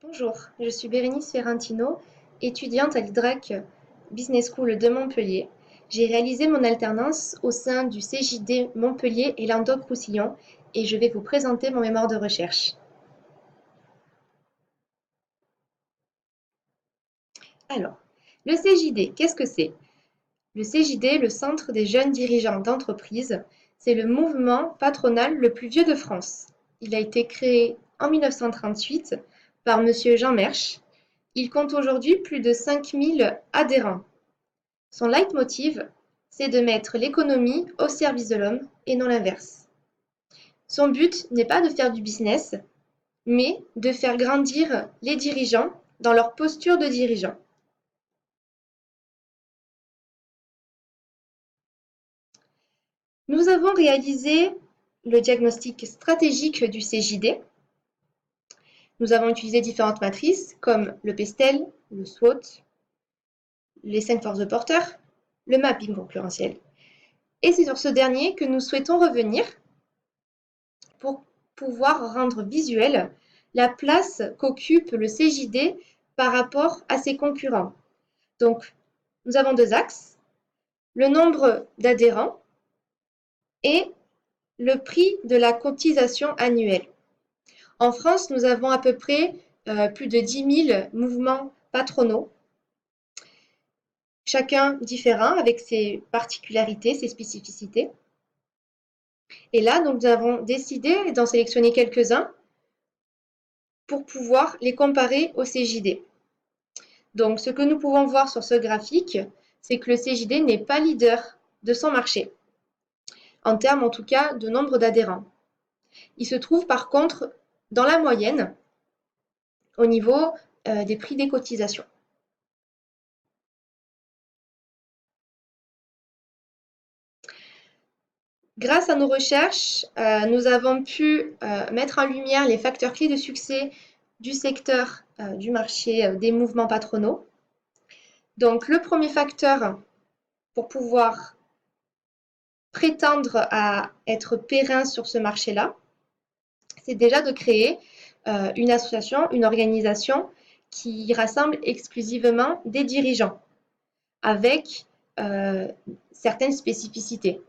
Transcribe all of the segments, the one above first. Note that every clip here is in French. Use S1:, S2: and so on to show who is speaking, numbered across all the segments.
S1: Bonjour, je suis Bérénice Ferrantino, étudiante à l'IDRAC Business School de Montpellier. J'ai réalisé mon alternance au sein du CJD Montpellier et Languedoc-Roussillon et je vais vous présenter mon mémoire de recherche. Alors, le CJD, qu'est-ce que c'est? Le CJD, le Centre des jeunes dirigeants d'entreprise, c'est le mouvement patronal le plus vieux de France. Il a été créé en 1938 par Monsieur Jean Mersch. Il compte aujourd'hui plus de 5000 adhérents. Son leitmotiv, c'est de mettre l'économie au service de l'homme et non l'inverse. Son but n'est pas de faire du business, mais de faire grandir les dirigeants dans leur posture de dirigeant. Nous avons réalisé le diagnostic stratégique du CJD. Nous avons utilisé différentes matrices comme le PESTEL, le SWOT, les 5 forces de porteurs, le mapping concurrentiel. Et c'est sur ce dernier que nous souhaitons revenir pour pouvoir rendre visuelle la place qu'occupe le CJD par rapport à ses concurrents. Donc, nous avons deux axes, le nombre d'adhérents et le prix de la cotisation annuelle. En France, nous avons à peu près plus de 10 000 mouvements patronaux, chacun différent avec ses particularités, ses spécificités. Et là, donc, nous avons décidé d'en sélectionner quelques-uns pour pouvoir les comparer au CJD. Donc, ce que nous pouvons voir sur ce graphique, c'est que le CJD n'est pas leader de son marché, en termes en tout cas de nombre d'adhérents. Il se trouve par contre dans la moyenne au niveau des prix des cotisations. Grâce à nos recherches, nous avons pu mettre en lumière les facteurs clés de succès du secteur du marché des mouvements patronaux. Donc, le premier facteur pour pouvoir prétendre à être périn sur ce marché-là, c'est déjà de créer une association, une organisation qui rassemble exclusivement des dirigeants avec certaines spécificités.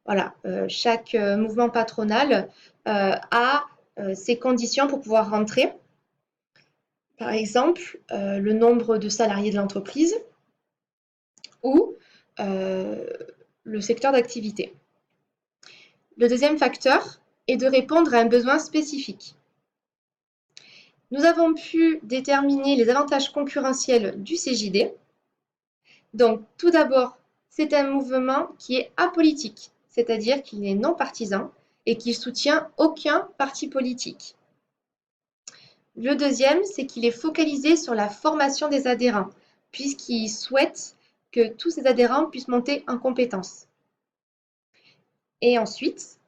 S1: Voilà, chaque mouvement patronal a ses conditions pour pouvoir rentrer. Par exemple, le nombre de salariés de l'entreprise ou le secteur d'activité. Le deuxième facteur est de répondre à un besoin spécifique. Nous avons pu déterminer les avantages concurrentiels du CJD. Donc, tout d'abord, c'est un mouvement qui est apolitique, c'est-à-dire qu'il est non partisan et qu'il soutient aucun parti politique. Le deuxième, c'est qu'il est focalisé sur la formation des adhérents, puisqu'il souhaite que tous ces adhérents puissent monter en compétences. Et ensuite,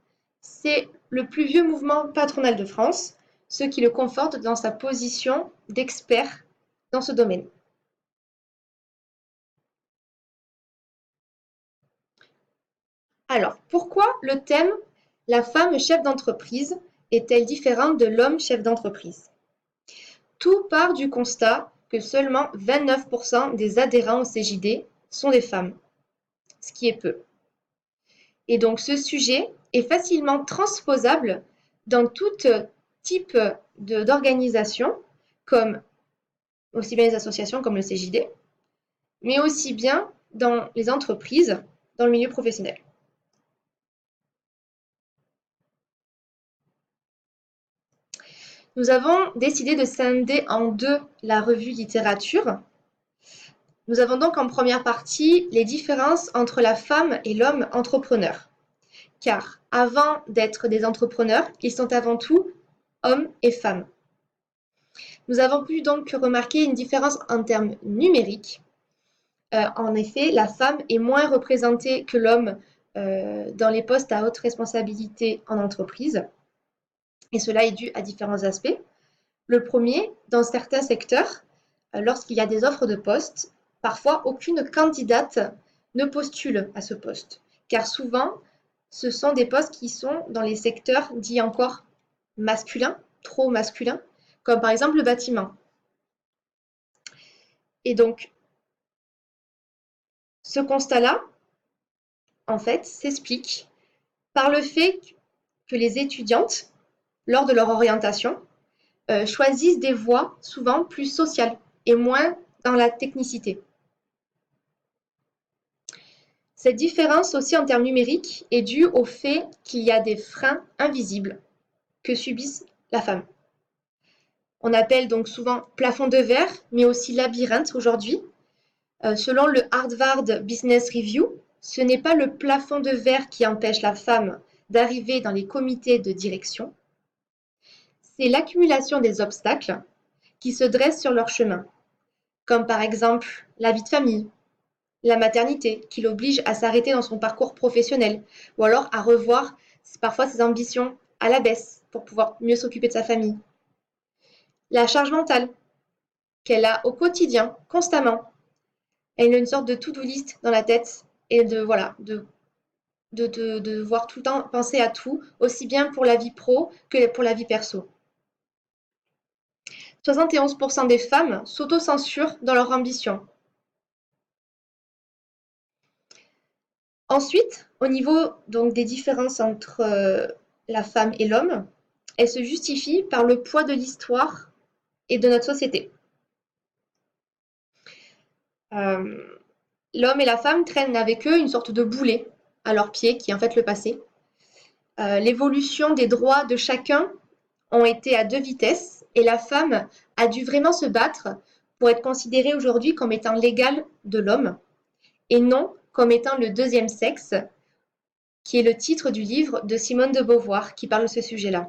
S1: c'est le plus vieux mouvement patronal de France, ce qui le conforte dans sa position d'expert dans ce domaine. Alors, pourquoi le thème « La femme chef d'entreprise est-elle différente de l'homme chef d'entreprise ?» Tout part du constat que seulement 29% des adhérents au CJD sont des femmes, ce qui est peu. Et donc ce sujet est facilement transposable dans tout type d'organisation, comme aussi bien les associations comme le CJD, mais aussi bien dans les entreprises, dans le milieu professionnel. Nous avons décidé de scinder en deux la revue littérature. Nous avons donc en première partie les différences entre la femme et l'homme entrepreneur. Car avant d'être des entrepreneurs, ils sont avant tout hommes et femmes. Nous avons pu donc remarquer une différence en termes numériques. En effet, la femme est moins représentée que l'homme dans les postes à haute responsabilité en entreprise. Et cela est dû à différents aspects. Le premier, dans certains secteurs, lorsqu'il y a des offres de poste, parfois aucune candidate ne postule à ce poste. Car souvent, ce sont des postes qui sont dans les secteurs dits encore masculins, trop masculins, comme par exemple le bâtiment. Et donc, ce constat-là, en fait, s'explique par le fait que les étudiantes, lors de leur orientation, choisissent des voies souvent plus sociales et moins dans la technicité. Cette différence aussi en termes numériques est due au fait qu'il y a des freins invisibles que subissent la femme. On appelle donc souvent plafond de verre, mais aussi labyrinthe aujourd'hui. Selon le Harvard Business Review, ce n'est pas le plafond de verre qui empêche la femme d'arriver dans les comités de direction, c'est l'accumulation des obstacles qui se dressent sur leur chemin, comme par exemple la vie de famille, la maternité, qui l'oblige à s'arrêter dans son parcours professionnel, ou alors à revoir parfois ses ambitions à la baisse pour pouvoir mieux s'occuper de sa famille. La charge mentale qu'elle a au quotidien, constamment. Elle a une sorte de to-do list dans la tête et de devoir tout le temps penser à tout, aussi bien pour la vie pro que pour la vie perso. 71% des femmes s'autocensurent dans leur ambition. Ensuite, au niveau donc des différences entre la femme et l'homme, elles se justifient par le poids de l'histoire et de notre société. L'homme et la femme traînent avec eux une sorte de boulet à leurs pieds qui est en fait le passé. L'évolution des droits de chacun ont été à deux vitesses et la femme a dû vraiment se battre pour être considérée aujourd'hui comme étant l'égale de l'homme et non comme étant le deuxième sexe, qui est le titre du livre de Simone de Beauvoir qui parle de ce sujet-là.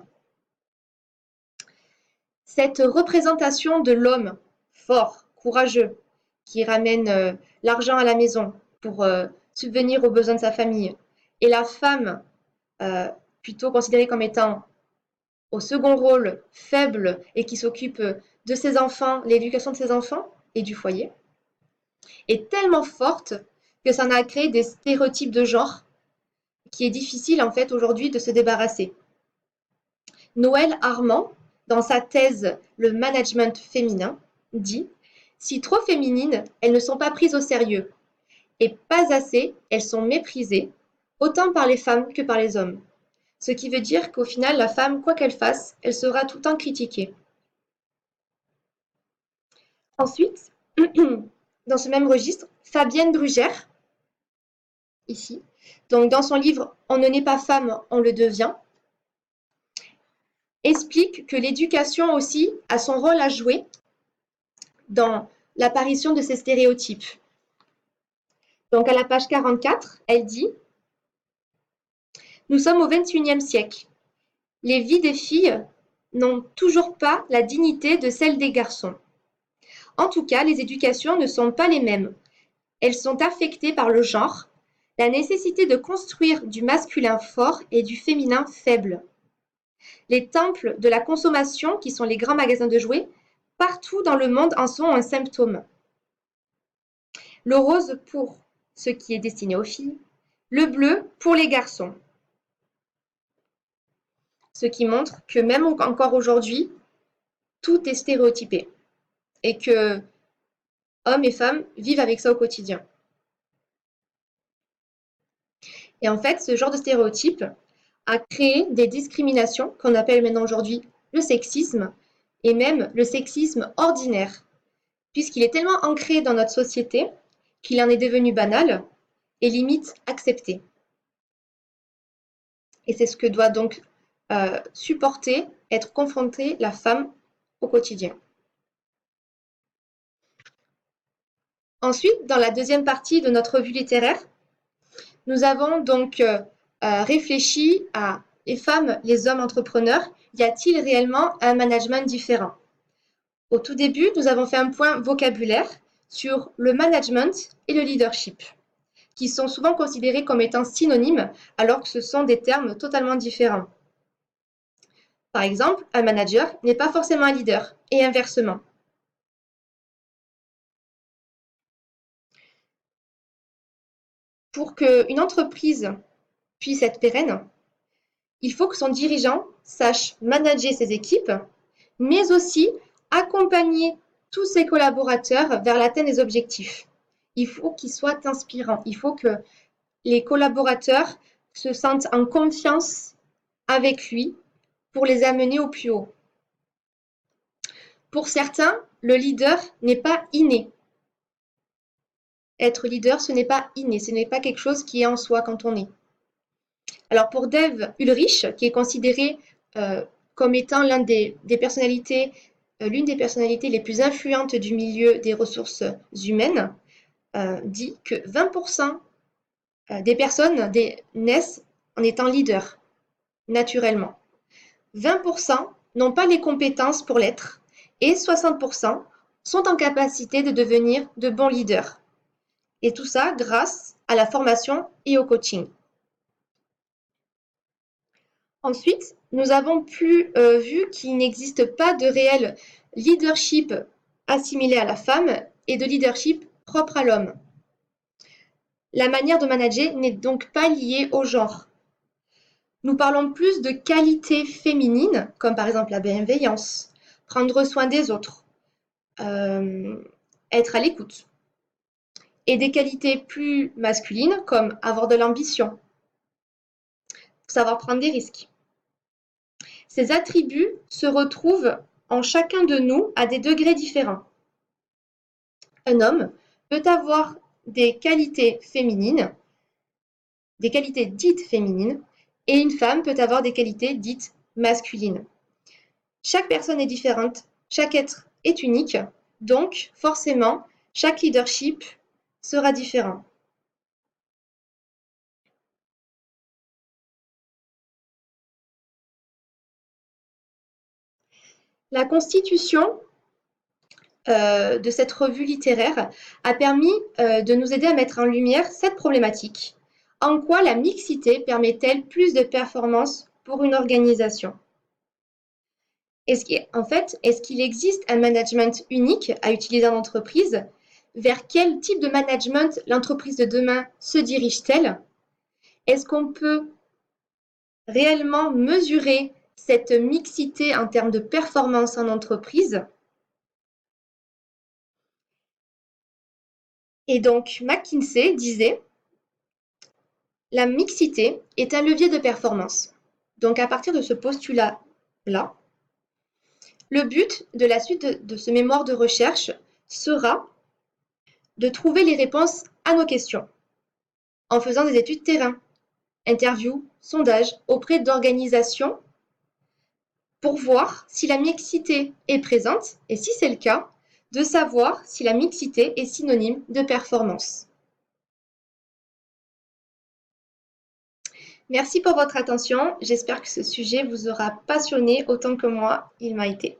S1: Cette représentation de l'homme fort, courageux, qui ramène l'argent à la maison pour subvenir aux besoins de sa famille, et la femme plutôt considérée comme étant au second rôle, faible et qui s'occupe de ses enfants, l'éducation de ses enfants et du foyer, est tellement forte que ça a créé des stéréotypes de genre qui est difficile en fait aujourd'hui de se débarrasser. Noël Armand, dans sa thèse Le management féminin, dit « Si trop féminines, elles ne sont pas prises au sérieux, et pas assez, elles sont méprisées, autant par les femmes que par les hommes. » Ce qui veut dire qu'au final, la femme, quoi qu'elle fasse, elle sera tout le temps critiquée. Ensuite, dans ce même registre, Fabienne Brugère, ici, donc dans son livre On ne naît pas femme, on le devient, explique que l'éducation aussi a son rôle à jouer dans l'apparition de ces stéréotypes. Donc à la page 44, elle dit « Nous sommes au XXIe siècle. Les vies des filles n'ont toujours pas la dignité de celles des garçons. En tout cas, les éducations ne sont pas les mêmes. Elles sont affectées par le genre, la nécessité de construire du masculin fort et du féminin faible. Les temples de la consommation, qui sont les grands magasins de jouets, partout dans le monde en sont un symptôme. Le rose pour ce qui est destiné aux filles, le bleu pour les garçons. Ce qui montre que même encore aujourd'hui, tout est stéréotypé et que hommes et femmes vivent avec ça au quotidien. Et en fait, ce genre de stéréotype a créé des discriminations qu'on appelle maintenant aujourd'hui le sexisme et même le sexisme ordinaire, puisqu'il est tellement ancré dans notre société qu'il en est devenu banal et limite accepté. Et c'est ce que doit donc supporter, être confrontée la femme au quotidien. Ensuite, dans la deuxième partie de notre revue littéraire, nous avons donc réfléchi à les femmes, les hommes entrepreneurs, y a-t-il réellement un management différent? Au tout début, nous avons fait un point vocabulaire sur le management et le leadership, qui sont souvent considérés comme étant synonymes alors que ce sont des termes totalement différents. Par exemple, un manager n'est pas forcément un leader, et inversement. Pour qu'une entreprise puisse être pérenne, il faut que son dirigeant sache manager ses équipes, mais aussi accompagner tous ses collaborateurs vers l'atteinte des objectifs. Il faut qu'il soit inspirant. Il faut que les collaborateurs se sentent en confiance avec lui pour les amener au plus haut. Pour certains, le leader n'est pas inné. Être leader, ce n'est pas inné, ce n'est pas quelque chose qui est en soi quand on est. Alors pour Dave Ulrich, qui est considéré comme étant l'une des personnalités les plus influentes du milieu des ressources humaines, dit que 20% des personnes naissent en étant leaders, naturellement. 20% n'ont pas les compétences pour l'être et 60% sont en capacité de devenir de bons leaders. Et tout ça grâce à la formation et au coaching. Ensuite, nous avons vu qu'il n'existe pas de réel leadership assimilé à la femme et de leadership propre à l'homme. La manière de manager n'est donc pas liée au genre. Nous parlons plus de qualités féminines, comme par exemple la bienveillance, prendre soin des autres, être à l'écoute, et des qualités plus masculines, comme avoir de l'ambition, savoir prendre des risques. Ces attributs se retrouvent en chacun de nous à des degrés différents. Un homme peut avoir des qualités féminines, des qualités dites féminines, et une femme peut avoir des qualités dites masculines. Chaque personne est différente, chaque être est unique, donc forcément, chaque leadership sera différent. La constitution de cette revue littéraire a permis de nous aider à mettre en lumière cette problématique. En quoi la mixité permet-elle plus de performance pour une organisation? Est-ce qu'il existe un management unique à utiliser en entreprise? Vers quel type de management l'entreprise de demain se dirige-t-elle? Est-ce qu'on peut réellement mesurer cette mixité en termes de performance en entreprise? Et donc, McKinsey disait, la mixité est un levier de performance. Donc, à partir de ce postulat-là, le but de la suite de ce mémoire de recherche sera de trouver les réponses à nos questions en faisant des études terrain, interviews, sondages auprès d'organisations pour voir si la mixité est présente et si c'est le cas, de savoir si la mixité est synonyme de performance. Merci pour votre attention. J'espère que ce sujet vous aura passionné autant que moi, il m'a été.